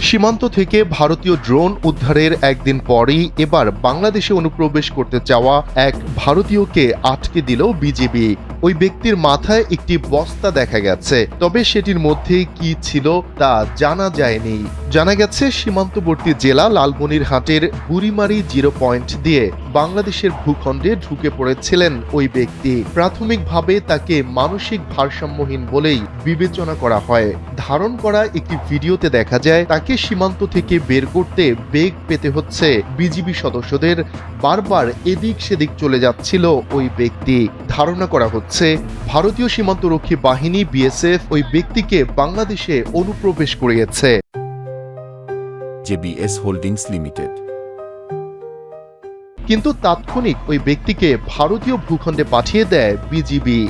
সীমান্ত থেকে ভারতীয় ড্রোন উদ্ধারের একদিন পরই এবার বাংলাদেশে অনুপ্রবেশ করতে চাওয়া এক ভারতীয়কে আটকে দিল বিজিবি। ওই ব্যক্তির মাথায় একটি বস্তা দেখা গেছে, তবে সেটির মধ্যে কি ছিল তা জানা যায়নি। জানা গেছে সীমান্তবর্তী জেলা লালমনিরহাটের বুড়িমারি 0 পয়েন্ট দিয়ে বাংলাদেশের ভূখণ্ডে ঢুকে পড়েছিলেন ওই ব্যক্তি। প্রাথমিকভাবে তাকে মানসিক ভারসাম্যহীন বলেই বিবেচনা করা হয়। ধারণ করা একটি ভিডিওতে দেখা যায় তাকে সীমান্ত থেকে বের করতে বেগ পেতে হচ্ছে বিজিবি সদস্যদের। বারবার এদিক সেদিক চলে যাচ্ছিল ওই ব্যক্তি। ধারণা করা হচ্ছে ভারতীয় সীমান্তরক্ষী বাহিনী বিএসএফ ওই ব্যক্তিকে বাংলাদেশে অনুপ্রবেশ করিয়েছে। JBS holdings limited. কিন্তু তাৎক্ষণিক ওই ব্যক্তিকে ভারতীয় ভূখণ্ডে পাঠিয়ে দেয় বিজিবি।